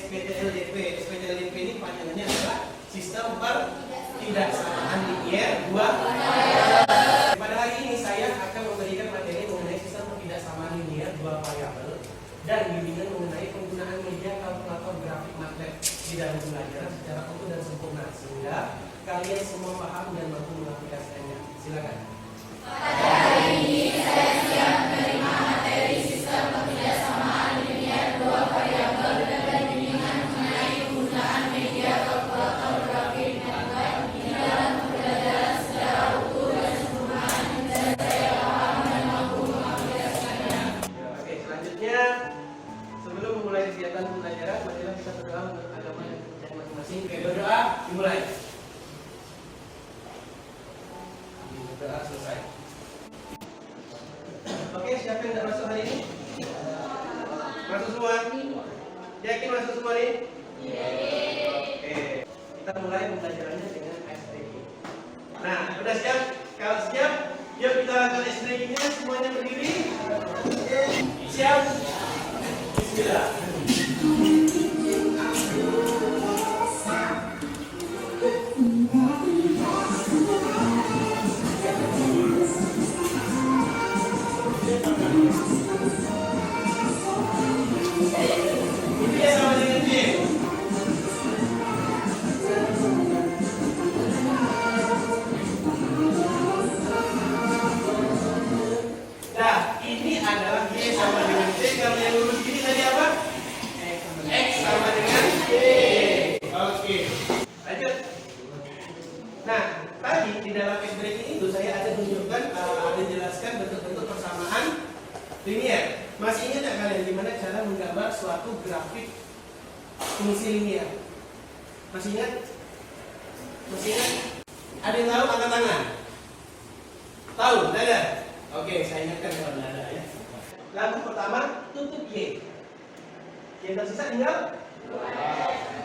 SPTLDP. SPTLDP ini panjangannya adalah sistem pertidaksamaan linier dua variabel. Pada hari ini saya akan memberikan materi mengenai sistem pertidaksamaan linier dua variabel dan bimbingan mengenai penggunaan media kalkulator grafik MATLAB di dalam pembelajaran secara utuh dan sempurna sehingga kalian semua paham dan mampu mengaplikasikannya. Silakan. Pada hari ini saya siap menerima materi sistem pertidaksamaan linier dua variabel dan bimbingan mengenai penggunaan media kalkulator grafik MATLAB di dalam pembelajaran secara utuh dan sempurna dan saya paham dan mampu mengaplikasikannya. Oke, selanjutnya sebelum memulai kegiatan pembelajaran, marilah kita berdoa untuk agama dan kepercayaan masing-masing. Oke, berdoa dimulai. Berdoa selesai. Oke, siapa yang tidak masuk hari ini? Masuk semua? Yakin masuk semua nih? Oke, kita mulai pembelajarannya dengan ice breaking. Nah, sudah siap? Kalau siap, yuk kita lakukan ice breakingnya. Semuanya berdiri. Siap? Bismillah. Ini sama dengan J. Nah, ini adalah Y sama dengan J. Kalau yang lurus ini tadi apa? X sama dengan Y. Oke, lanjut. Nah, tadi di dalam ice breaking itu saya ada tunjukkan, ada jelaskan bentuk-bentuk persamaan linier. Masih ingat nggak kalian gimana cara menggambar suatu grafik fungsi linier? Masih ingat? Masih ingat? Ada yang tahu angkat tangan? Tahu? Tidak ada? Oke, saya ingatkan kalau tidak ada ya. Langkah pertama, tutup Y. Yang tersisa tinggal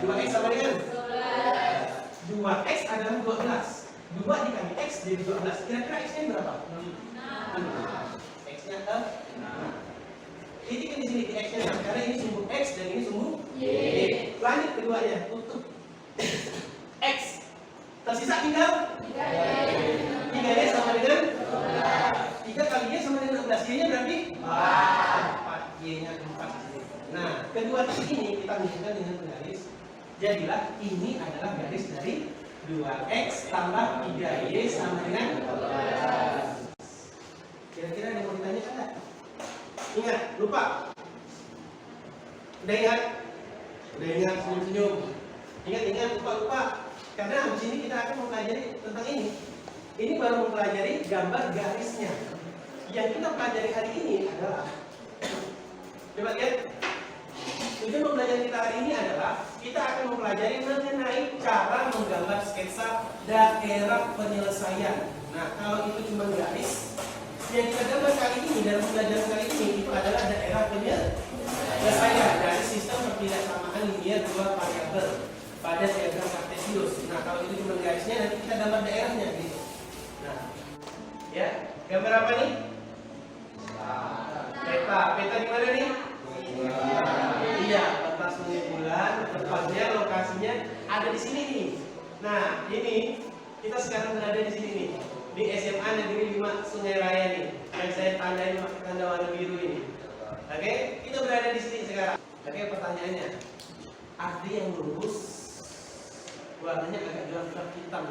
2X sama dengan 2X adalah 12. 2 dikali X jadi 12. Kira-kira X-nya berapa? 6. X-nya 6. Titik di sini di X-nya karena ini sumbu X dan ini sumbu Y. Lanjut keduanya, tutup X. Tersisa tinggal 3Y sama dengan 3 kali Y sama dengan 16. Y-nya berarti 4. Y-nya 4. Nah, kedua titik ini kita menunjukkan dengan garis. Jadilah ini adalah garis dari 2X tambah 3Y sama dengan 12. Kira-kira ada yang mau ditanya enggak? Ingat, lupa. Udah ingat? Udah ingat, senyum-senyum. Ingat, lupa. Karena habis ini kita akan mempelajari tentang ini. Ini baru mempelajari gambar garisnya. Yang kita pelajari hari ini adalah, coba lihat. Tujuan pembelajaran kita hari ini adalah kita akan mempelajari mengenai cara menggambar sketsa daerah penyelesaian. Nah, kalau itu cuma garis, yang kita gambar kali ini dalam pembelajaran kali ini itu adalah daerah penyelesaian dari sistem pertidaksamaan linier dua variabel pada diagram kartesius. Nah, kalau itu cuma garisnya, nanti kita gambar daerahnya gitu. Nah, ya, gambar apa nih? Peta. Peta di mana nih? Iya, peta sungai bulan. Tepatnya lokasinya ada di sini nih. Nah, ini kita sekarang berada di sini nih. Di SMA Negeri 5 Sungai Raya nih, yang saya tandain pakai tanda warna biru ini. Oke, kita berada di sini sekarang. Oke, pertanyaannya, ada yang lurus, warnanya agak gelap-gelap hitam.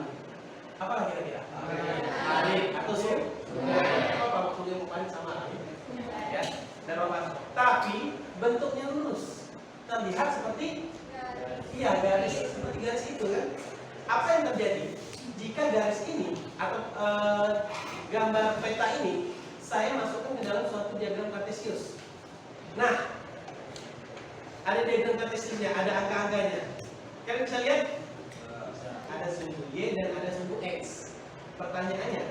Apa kira-kira? Adik atau sungai? Apa maksudnya mukanya sama adik? Ya, dan apa? Tapi bentuknya lurus, terlihat seperti garis, seperti garis itu kan? Apa yang terjadi? Jika garis ini atau gambar peta ini saya masukkan ke dalam suatu diagram kartesius. Nah, ada diagram kartesiusnya, ada angka-angkanya. Kalian bisa lihat? Ada sumbu Y dan ada sumbu X. Pertanyaannya,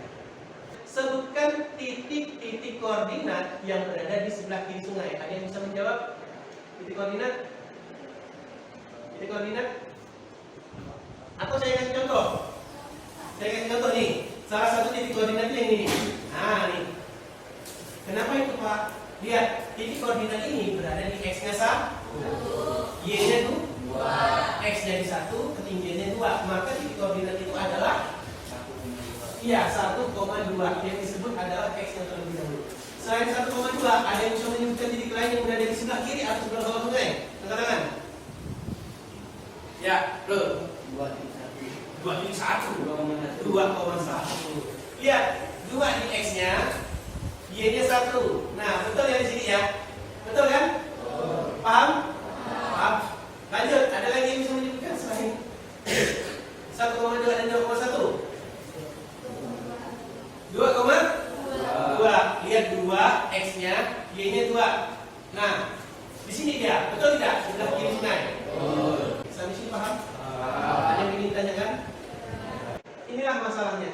sebutkan titik-titik koordinat yang berada di sebelah kiri sungai. Ada yang bisa menjawab? Titik koordinat? Titik koordinat? Atau saya kasih contoh? Saya kasih contoh nih, salah satu titik koordinatnya yang ini. Nah, nih. Kenapa itu, Pak? Lihat, titik koordinat ini berada di X-nya 1, Y-nya 2, X jadi 1, ketinggiannya 2. Maka titik koordinat itu adalah 1,2 yang disebut adalah X yang terlebih dahulu. Selain 1,2, ada yang bisa menyebutkan titik lain yang berada di sebelah kiri atau sebelah bawah sungai? Angkat tangan. Ya, betul. 2,1. Lihat, 2 di X-nya, Y-nya 1. Nah, betul ya di sini ya? Betul kan? Paham? Paham. Lanjut, ada lagi yang bisa menyebutkan selain 1,2 dan 2,1? 2,2. Lihat 2 X-nya, Y-nya 2. Nah, di sini dia, betul tidak? Sebelah kiri sungai. Sampai sini paham? Ada yang ingin ditanyakan? Inilah masalahnya.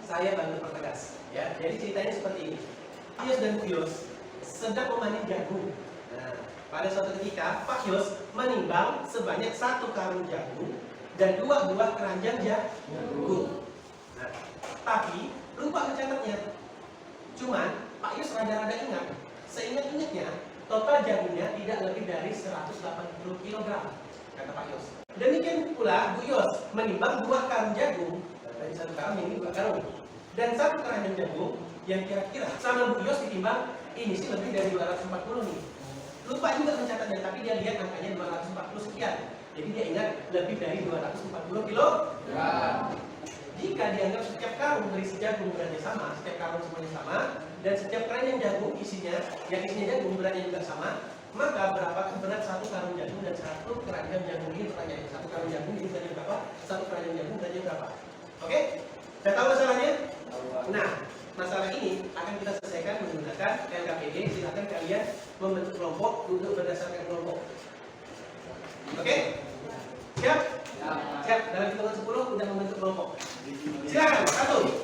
Saya bantu pertegas. Ya, jadi ceritanya seperti ini. Pak Yos dan Bu Yos sedang memanen jagung. Nah, pada suatu ketika Pak Yos menimbang sebanyak 1 karung jagung dan 2 buah keranjang jagung. Nah, tapi lupa mencatatnya. Cuman Pak Yos rada-rada ingat. Seingat-ingatnya total jagungnya tidak lebih dari 180 kg, kata Pak Yos. Demikian pula Bu Yos menimbang 2 karung jagung. Dari 1 karung ini 2 karung. Dan 1 keranjang jagung yang kira-kira sama Bu Yos ditimbang ini sih lebih dari 240 nih. Lupa juga mencatatnya, tapi dia lihat angkanya 240 sekian. Jadi dia ingat lebih dari 240 kg. Jika dianggap setiap karung berisi jagung beratnya sama, setiap karung semuanya sama, dan setiap keranjang jagung isinya jagung beratnya juga sama, maka berapakah berat 1 karung jagung dan 1 keranjang jagung ini? Pertanyaannya, 1 karung jagung ini beratnya berapa? 1 keranjang jagung beratnya berapa? Oke? Sudah tahu masalahnya? Nah, masalah ini akan kita selesaikan menggunakan LKPD. Silakan kalian membentuk kelompok, duduk berdasarkan kelompok. Oke? Siap? Siap. Dalam hitungan 10 sudah membentuk kelompok. Silakan. 1.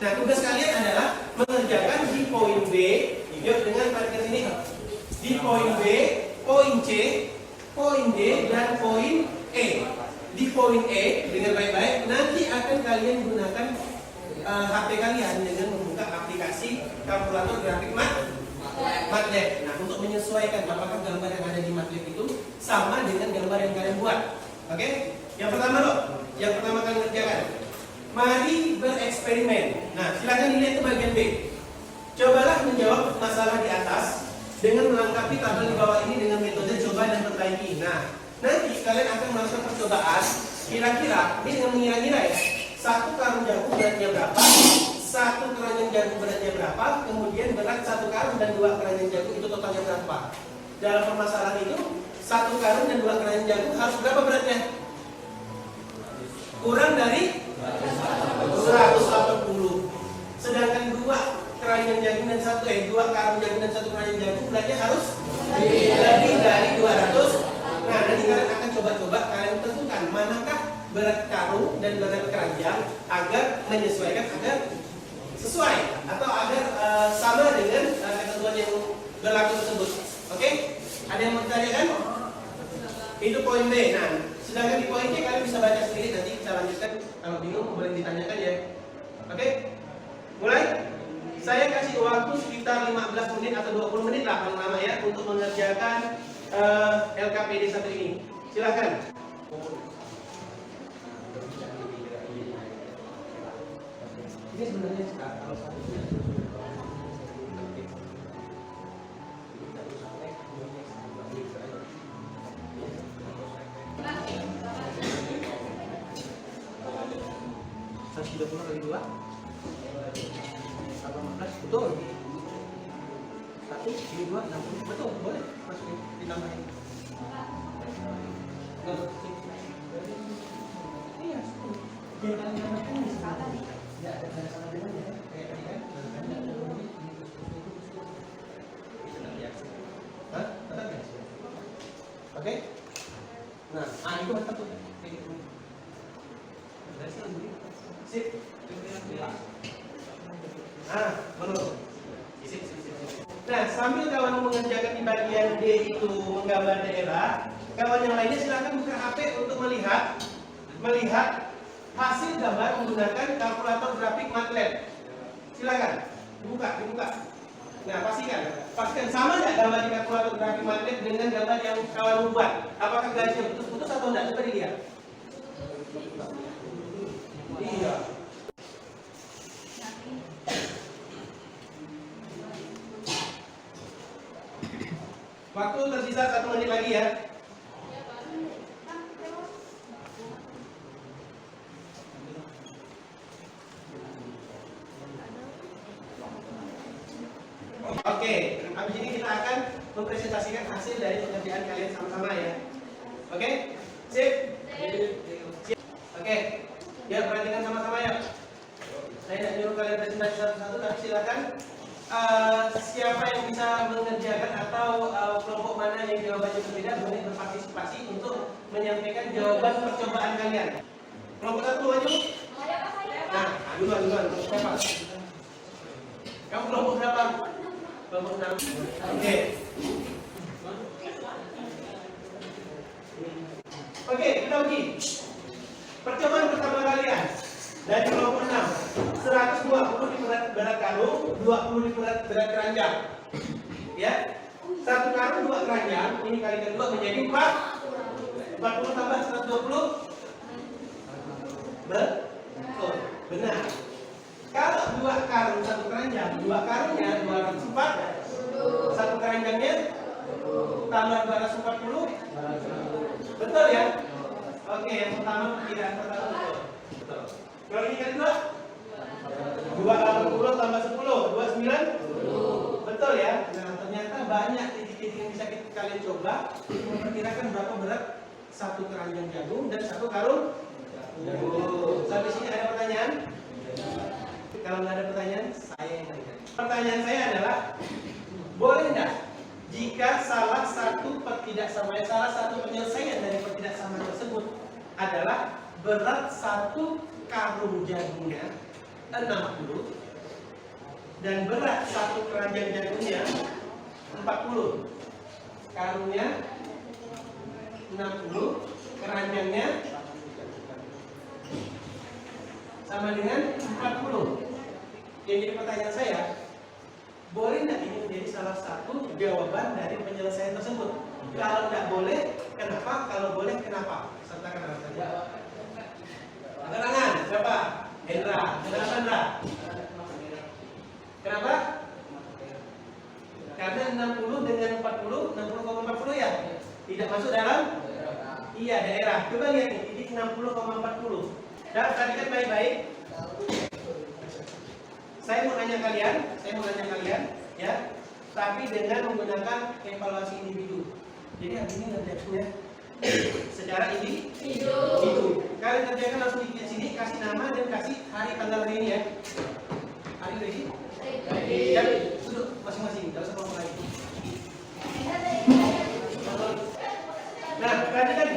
Nah, tugas kalian adalah mengerjakan di poin B. Yuk dengan perhatikan sini. Di poin B, poin C, poin D, dan poin E. Di poin E, dengan baik-baik, nanti akan kalian gunakan HP kalian dengan membuka aplikasi kalkulator grafik MATLAB. Nah, untuk menyesuaikan apakah gambar yang ada di MATLAB itu sama dengan gambar yang kalian buat. Oke? Yang pertama loh, yang pertama kalian kerjakan. Mari bereksperimen. Nah, silakan dilihat ke bagian B. Cobalah menjawab masalah di atas dengan melengkapi tabel di bawah ini dengan metode coba dan perbaiki. Nah, nanti kalian akan melakukan percobaan. Kira-kira, ini dengan mengira-ngira ya. 1 karung jagung beratnya berapa? 1 keranjang jagung beratnya berapa? Kemudian berat 1 karung dan 2 keranjang jagung itu totalnya berapa? Dalam permasalahan itu, 1 karung dan 2 keranjang jagung harus berapa beratnya? Kurang dari 180. Sedangkan 2 keranjang jagung dan 2 karung jagung dan 1 keranjang jagung beratnya harus lebih dari 200. Nah, nanti kalian akan coba-coba kalian tentukan manakah berat karung dan berat keranjang agar menyesuaikan, agar sesuai atau agar sama dengan ketentuan yang berlaku tersebut. Oke? Ada yang mau ditanyakan? Itu poin B. Nah, sedangkan di poin C kalian bisa baca sendiri, nanti kita lanjutkan. Kalau bingung boleh ditanyakan ya. Oke? Mulai? Saya kasih waktu sekitar 15 menit atau 20 menit lah paling lama ya untuk mengerjakan LKPD 1 ini. Silakan. Ini sebenarnya kalau satu kali 2 15, betul. 1 ini 2 60, betul, boleh masukin ditambahin. Iya, biar kalian tambahkan di sana. Ya, ada sama dengan ya, kayak tadi kan. Hah? Tetap ya? Oke? Nah, itu mantap tuh. Dari sini. Sip. Menurut. Nah, sambil kawan mengerjakan di bagian D itu menggambar daerah, kawan yang lainnya silakan buka HP untuk melihat hasil gambar menggunakan kalkulator grafik MATLAB. Silakan, dibuka. Nah, pastikan sama nggak gambar di kalkulator grafik magnet dengan gambar yang kawan buat. Apakah garisnya putus atau enggak? Coba dilihat. Iya. Waktu tersisa 1 menit lagi ya. Oke, habis ini kita akan mempresentasikan hasil dari pekerjaan kalian sama-sama ya. Oke, sip? Sip. Oke, biar perhatikan sama-sama ya. Saya tidak nyuruh kalian presentasi satu-satu, tapi silakan siapa yang bisa mengerjakan atau kelompok mana yang jawabannya berbeda boleh berpartisipasi untuk menyampaikan jawaban percobaan kalian. Kelompok 1 maju. Nah, duluan. Siapa? Kamu kelompok berapa? Kelompok 6. Oke. Oke, kita uji. Percobaan pertama kalian dari kelompok 6. 120 di berat karung, 20 di berat keranjang. Ya. 1 karung 2 keranjang, ini kalikan 2 menjadi 4. 40 tambah 120. Betul. Benar. Kalau 2 karung 1 keranjang, 2 karungnya 204, 1 keranjangnya tambah 240. Betul ya? Oke, yang pertama perkiraan pertama betul. Kalau ini kan 280 tambah 10, 29. Betul ya? Nah, ternyata banyak titik-titik yang bisa kalian coba untuk memperkirakan berapa berat 1 keranjang jagung dan 1 karung jagung. Sampai sini ada pertanyaan? Kalau nggak ada pertanyaan, saya yang tanya. Pertanyaan saya adalah, boleh nggak jika salah satu penyelesaian dari pertidaksamaan tersebut adalah berat 1 karung jagungnya 60 dan berat 1 keranjang jagungnya 40. Karungnya 60, keranjangnya sama dengan 40. Yang jadi pertanyaan saya, boleh tidak ini menjadi salah satu jawaban dari penyelesaian tersebut? Kalau tidak boleh, kenapa? Kalau boleh, kenapa? Sertakan alasannya. Angkat tangan, siapa? Hendra. Kenapa Hendra? Kenapa? Karena 60 dengan 40, 60,40 ya? Tidak masuk dalam? Iya, daerah. Coba lihat nih, titik 60,40. Dan perhatikan baik-baik. Saya mau nanya kalian, ya, tapi dengan menggunakan evaluasi individu. Jadi hari ini ngerjakannya secara individu. Kalian kerjakan langsung di sini, kasih nama dan kasih hari tanggal hari ini ya. Hari ready? Dan duduk masing-masing, tidak usah ngomong lagi. Nah, perhatikan.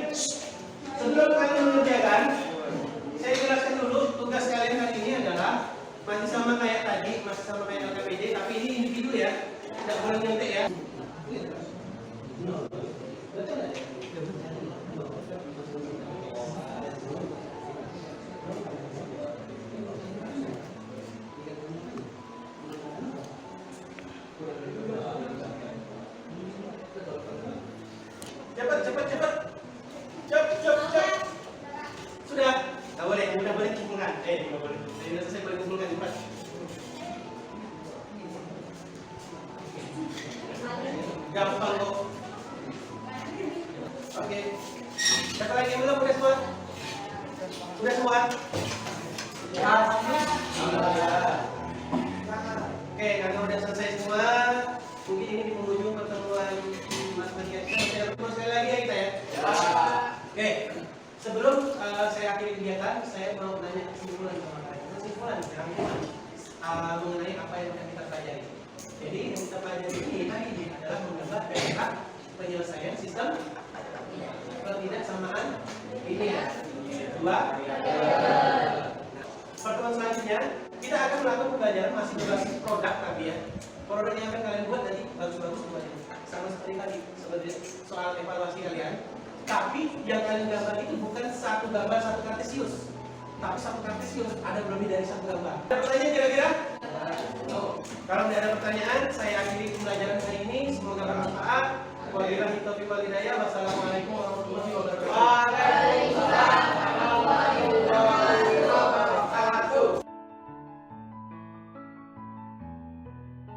Sebelum kalian mengerjakan, saya jelaskan dulu tugas kalian hari ini adalah masih sama kayak tadi, masih sama kayak LKPD, tapi ini individu ya, tidak boleh nyontek ya. Cepat. Sudah, nggak boleh, udah boleh kumpulkan. Nggak boleh. Sudah selesai boleh kumpulkan cepat. Gampang kok. Oke. Siapa lagi yang belum? Udah semua? Udah semua? Alhamdulillah. Oke, karena udah selesai semua, mungkin ini di penghujung pertemuan matematika kita. Terus sekali lagi ya kita ya. Oke. Sebelum saya akhiri kegiatan, saya mau nanya kesimpulan sama kalian. Kesimpulan mengenai apa yang akan kita pelajari. Jadi yang kita pelajari ini hari ini adalah menggambar daerah penyelesaian sistem pertidaksamaan ini ya. Pertemuan selanjutnya kita akan melakukan pembelajaran masih berbasis produk tapi ya. Produk yang akan kalian buat tadi bagus-bagus semuanya. Sama seperti tadi, seperti soal evaluasi kalian. Tapi yang kalian gambar itu bukan satu gambar satu kartesius, Tapi satu kartu sih ada lebih dari satu gambar. Ada pertanyaan kira-kira? Kalau tidak ada pertanyaan, saya akhiri pembelajaran hari ini. Semoga bermanfaat. Wabillahi taufiq wal hidayah. Wassalamualaikum warahmatullahi wabarakatuh.